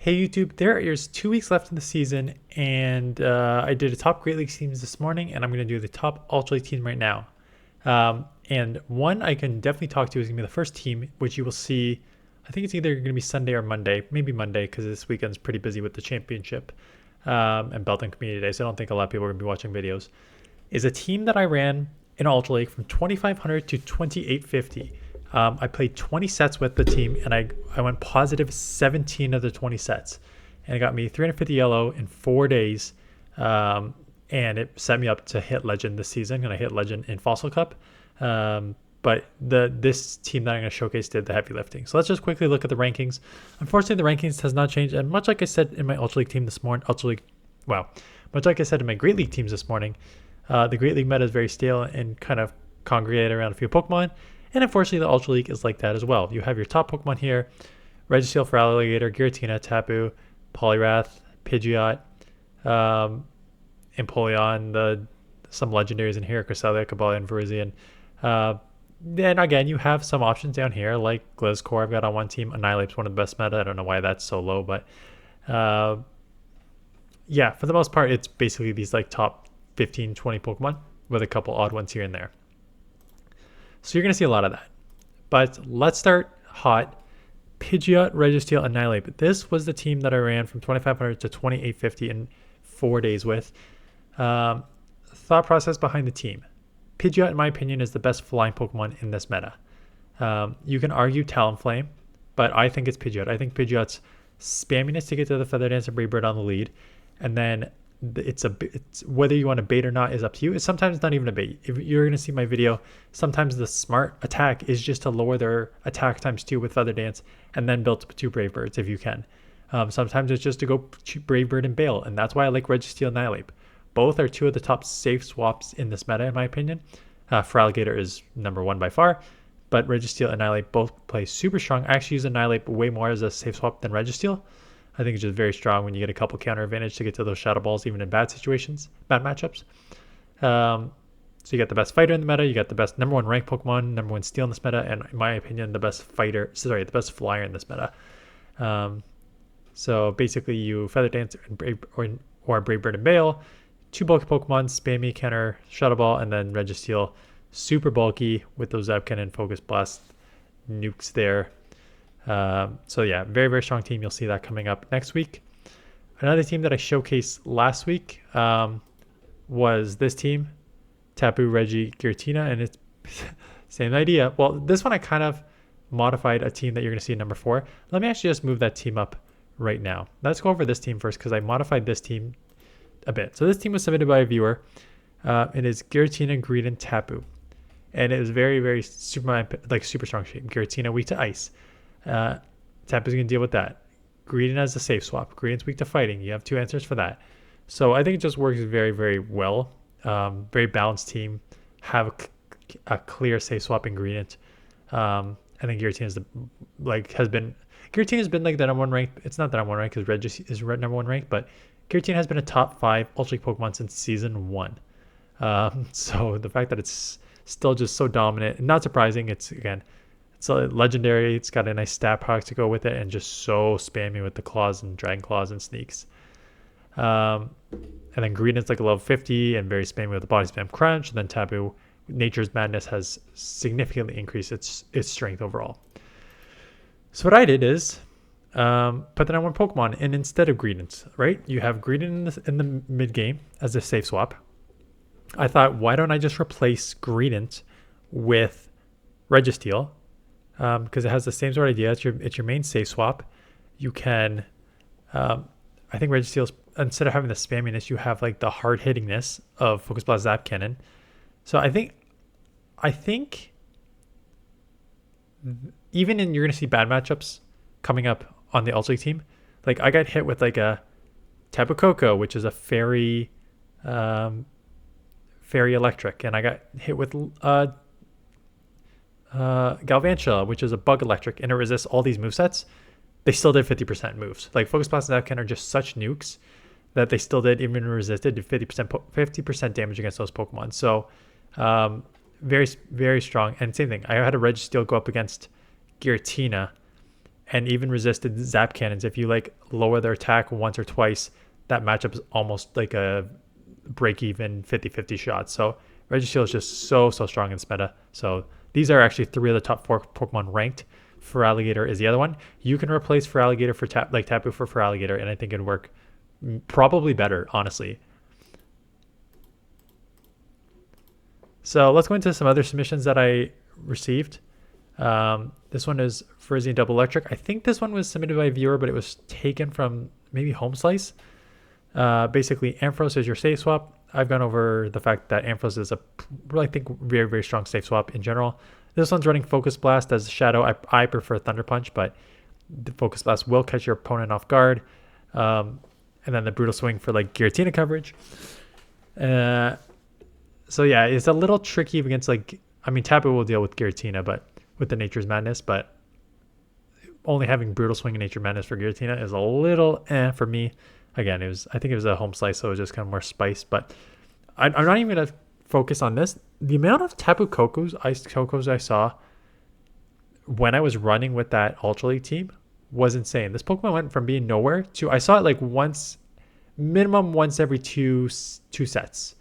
Hey YouTube, there is 2 weeks left in the season, and I did a top Great League teams this morning, and I'm going to do the top Ultra League team right now. And one I can definitely talk to is going to be the first team, which you will see. I think it's either going to be Sunday or Monday, maybe Monday, because this weekend's pretty busy with the championship and Belton Community Day, so I don't think a lot of people are going to be watching videos. Is a team that I ran in Ultra League from 2500 to 2850. I played 20 sets with the team, and I went positive 17 of the 20 sets. And it got me 350 yellow in 4 days. And it set me up to hit Legend this season, and I hit Legend in Fossil Cup. But this team that I'm going to showcase did the heavy lifting. So let's just quickly look at the rankings. Unfortunately, the rankings has not changed. And much like I said in my Ultra League team this morning, much like I said in my Great League teams this morning, the Great League meta is very stale and kind of congregated around a few Pokemon. And unfortunately, the Ultra League is like that as well. You have your top Pokemon here: Registeel for Alligator, Giratina, Tapu, Poliwrath, Pidgeot, Empoleon, some legendaries in here: Cresselia, Cobalion, Virizion. Then again, you have some options down here like Gliscor. I've got on one team. Annihilate's one of the best meta. I don't know why that's so low, but yeah, for the most part, it's basically these like top 15, 20 Pokemon with a couple odd ones here and there. So you're going to see a lot of that. But let's start hot. Pidgeot, Registeel, Annihilate. But this was the team that I ran from 2500 to 2850 in 4 days with. Thought process behind the team. Pidgeot, in my opinion, is the best flying Pokemon in this meta. You can argue Talonflame, but I think it's Pidgeot. I think Pidgeot's spamminess to get to the Feather Dance and Brave Bird on the lead. And then it's whether you want to bait or not is up to you. It's sometimes not even a bait. If you're going to see my video, sometimes the smart attack is just to lower their attack ×2 with Feather Dance and then build 2 Brave Birds if you can. Sometimes it's just to go Brave Bird and bail, and that's why I like Registeel and Annihilate. Both are 2 of the top safe swaps in this meta, in my opinion. For Alligator is #1 by far, but Registeel and Annihilate both play super strong. I actually use Annihilate way more as a safe swap than Registeel. I think it's just very strong when you get a couple counter advantage to get to those Shadow Balls, even in bad situations, bad matchups. So you got the best fighter in the meta, you got the best #1 ranked Pokemon, #1 steal in this meta, and in my opinion, the best flyer in this meta. So basically, you Feather Dance or Brave Bird and Bail, 2 bulky Pokemon, spammy counter Shadow Ball, and then Registeel, super bulky with those Zapkin and Focus Blast nukes there. So yeah, very, very strong team. You'll see that coming up next week. Another team that I showcased last week was this team, Tapu, Reggie, Giratina, and it's same idea. Well, this one I kind of modified a team that you're going to see in #4. Let me actually just move that team up right now. Let's go over this team first because I modified this team a bit. So this team was submitted by a viewer. It is Giratina, Greedent, Tapu. And it was very, very super strong shape. Giratina weak to ice. Tapu's going to deal with that. Greedent has a safe swap. Greedent's weak to fighting. You have 2 answers for that. So I think it just works very, very well. Very balanced team. Have a clear safe swap ingredient. I think Giratina has been like the #1 ranked. It's not the #1 ranked because Reggie is #1 ranked, but Giratina has been a top 5 Ultra League Pokemon since season 1. So the fact that it's still just so dominant, and not surprising, it's a legendary. It's got a nice stat product to go with it, and just so spammy with the claws and dragon claws and sneaks. And then Greedent's like a level 50 and very spammy with the body spam crunch. And then Tapu, Nature's Madness, has significantly increased its strength overall. So what I did is put that on one Pokemon, and instead of Greedent, right? You have Greedent in the mid game as a safe swap. I thought, why don't I just replace Greedent with Registeel? Because it has the same sort of idea. It's your main safe swap. You can, I think Registeel's, instead of having the spamminess, you have like the hard hittingness of Focus Blast Zap Cannon. So I think even you're gonna see bad matchups coming up on the Ultra League team. Like I got hit with like a Tapu Koko, which is a fairy electric, and I got hit with Galvantula, which is a bug electric, and it resists all these movesets. They still did 50% moves. Like Focus Blast and Zapkin are just such nukes that they still did, even resisted, 50% damage against those Pokemon. So very, very strong. And same thing, I had a Registeel go up against Giratina, and even resisted zap cannons. If you like lower their attack once or twice, that matchup is almost like a break even 50-50 shot. So Registeel is just so strong in this meta. So these are actually 3 of the top 4 Pokemon ranked. Feraligatr is the other one. You can replace Feraligatr for Tapu for Feraligatr, and I think it'd work probably better, honestly. So let's go into some other submissions that I received. This one is Frisian Double Electric. I think this one was submitted by a viewer, but it was taken from maybe Home Slice. Basically, Ampharos is your safe swap. I've gone over the fact that Ampharos is I think, very strong safe swap in general. This one's running Focus Blast as Shadow. I prefer Thunder Punch, but the Focus Blast will catch your opponent off guard. And then the Brutal Swing for like Giratina coverage. So yeah, it's a little tricky against like, I mean, Tapu will deal with Giratina, but with the Nature's Madness, but only having Brutal Swing and Nature Madness for Giratina is a little for me. Again, I think it was a Home Slice, so it was just kind of more spice, but I'm not even going to focus on this. The amount of Tapu Kokos, Iced Kokos I saw when I was running with that Ultra League team was insane. This Pokemon went from being nowhere to, I saw it like minimum once every two sets.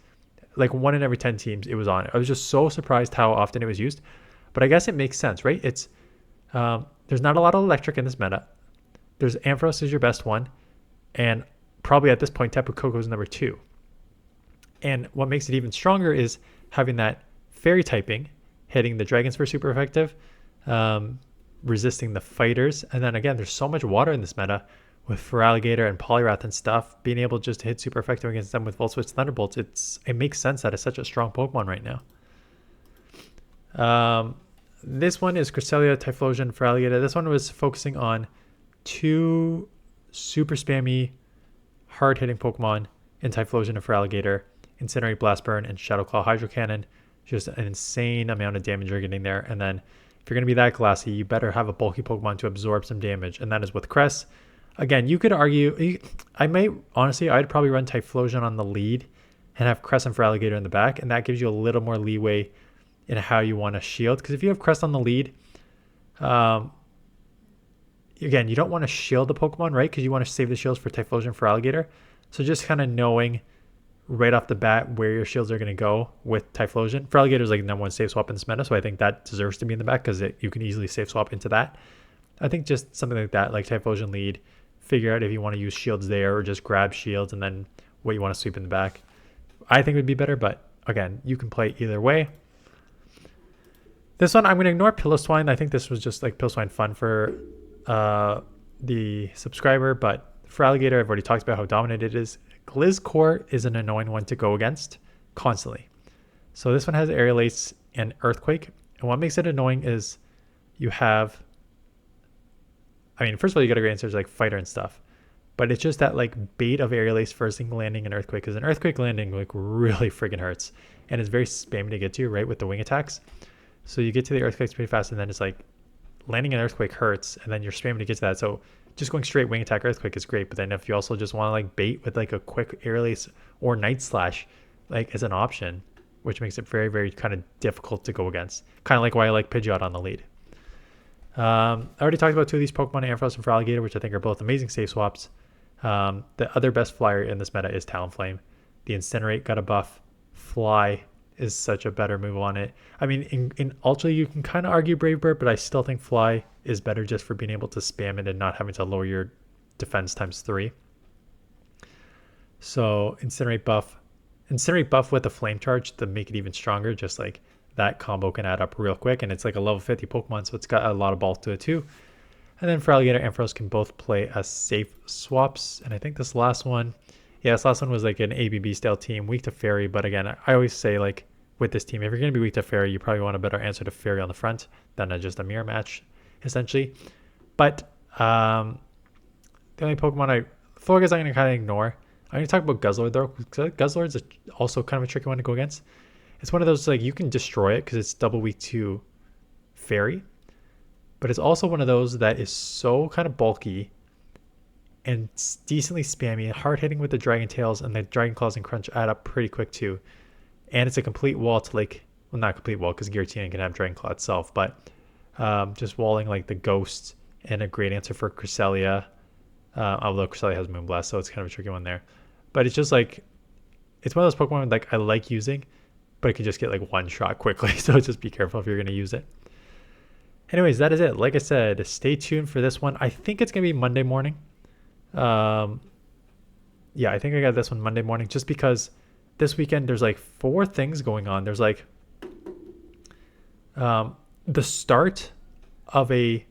Like 1 in every 10 teams it was on. I was just so surprised how often it was used. But I guess it makes sense, right? It's there's not a lot of electric in this meta. There's Ampharos is your best one. And probably at this point, Tapu Koko is number 2. And what makes it even stronger is having that fairy typing, hitting the dragons for super effective, resisting the fighters. And then again, there's so much water in this meta with Feraligatr and Poliwrath and stuff, being able just to hit super effective against them with Volt Switch Thunderbolts. It makes sense that it's such a strong Pokemon right now. This one is Cresselia, Typhlosion, Feraligatr. This one was focusing on 2 super spammy, hard-hitting Pokemon in Typhlosion and Feraligatr, Incinerate, Blast Burn, and Shadow Claw Hydro Cannon. Just an insane amount of damage you're getting there. And then if you're going to be that glassy, you better have a bulky Pokemon to absorb some damage, and that is with Cress. Again, you could argue, I'd probably run Typhlosion on the lead and have Crest and Feraligatr in the back, and that gives you a little more leeway in how you want to shield. Because if you have Crest on the lead, again, you don't want to shield the Pokemon, right? Because you want to save the shields for Typhlosion and Feraligatr. So just kind of knowing right off the bat where your shields are going to go with Typhlosion. Feraligatr is like the number 1 safe swap in this meta, so I think that deserves to be in the back because you can easily safe swap into that. I think just something like that, like Typhlosion lead, figure out if you want to use shields there or just grab shields and then what you want to sweep in the back. I think it would be better, but again, you can play either way. This one, I'm going to ignore Piloswine. I think this was just like Piloswine fun for the subscriber, but for Alligator, I've already talked about how dominant it is. Glizzcore is an annoying one to go against constantly. So this one has Aerial Ace and Earthquake. And what makes it annoying is you have, I mean, first of all, you got to get answers like Fighter and stuff. But it's just that like bait of Aerial Ace first thing landing and Earthquake. Because an Earthquake landing like really freaking hurts. And it's very spammy to get to, right, with the wing attacks. So you get to the Earthquakes pretty fast, and then it's like landing an Earthquake hurts, and then you're spamming to get to that. So just going straight wing attack Earthquake is great. But then if you also just want to like bait with like a quick Aerial Ace or Night Slash like as an option, which makes it very, very kind of difficult to go against. Kind of like why I like Pidgeot on the lead. I already talked about two of these Pokemon, Ampharos and Feraligatr, which I think are both amazing safe swaps. The other best flyer in this meta is Talonflame. The Incinerate got a buff. Fly is such a better move on it. I mean, in Ultra, you can kind of argue Brave Bird, but I still think Fly is better just for being able to spam it and not having to lower your defense times 3. So Incinerate buff with a Flame Charge to make it even stronger. Just like that combo can add up real quick, and it's like a level 50 Pokemon, so it's got a lot of bulk to it too. And then Feraligatr and Ampharos can both play as safe swaps. And I think this last one, this last one was like an ABB style team, weak to Fairy. But again, I always say like with this team, if you're going to be weak to Fairy, you probably want a better answer to Fairy on the front than just a mirror match, essentially. But the only Pokemon Florges I'm going to kind of ignore. I'm going to talk about Guzzlord though, because Guzzlord's also kind of a tricky one to go against. It's one of those like you can destroy it because it's double weak to Fairy. But it's also one of those that is so kind of bulky and decently spammy, hard hitting with the Dragon Tails, and the Dragon Claws and Crunch add up pretty quick too. And it's a complete wall to like, well, not complete wall because Giratina can have Dragon Claw itself, but just walling like the Ghost and a great answer for Cresselia. Although Cresselia has Moonblast, so it's kind of a tricky one there. But it's just like, it's one of those Pokemon like I like using, but it can just get like one shot quickly. So just be careful if you're going to use it. Anyways, that is it. Like I said, stay tuned for this one. I think it's going to be Monday morning. Yeah, I think I got this one Monday morning just because this weekend there's like 4 things going on. There's like the start of I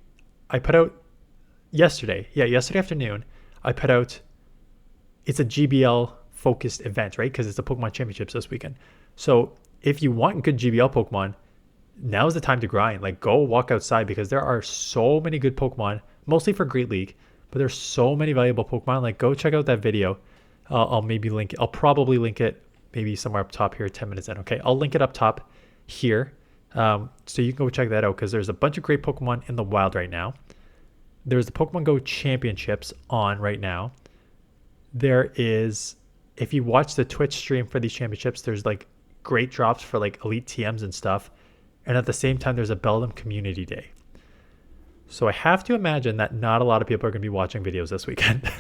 put out yesterday. Yeah, yesterday afternoon, I put out, it's a GBL focused event, right? Because it's the Pokemon Championships this weekend. So if you want good GBL Pokemon, now's the time to grind. Like, go walk outside because there are so many good Pokemon, mostly for Great League, but there's so many valuable Pokemon. Like, go check out that video. I'll maybe link it. I'll probably link it maybe somewhere up top here 10 minutes in. Okay, I'll link it up top here. So you can go check that out because there's a bunch of great Pokemon in the wild right now. There's the Pokemon Go Championships on right now. There is, if you watch the Twitch stream for these championships, there's like great drops for like elite TMs and stuff. And at the same time, there's a Beldum Community Day. So I have to imagine that not a lot of people are going to be watching videos this weekend.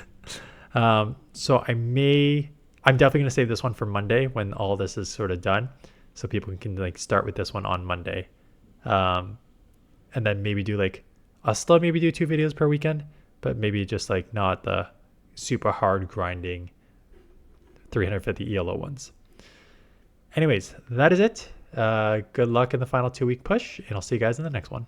So I'm definitely going to save this one for Monday when all this is sort of done. So people can like start with this one on Monday. And then maybe do like, I'll still maybe do 2 videos per weekend, but maybe just like not the super hard grinding 350 ELO ones. Anyways, that is it. Good luck in the final 2-week push, and I'll see you guys in the next one.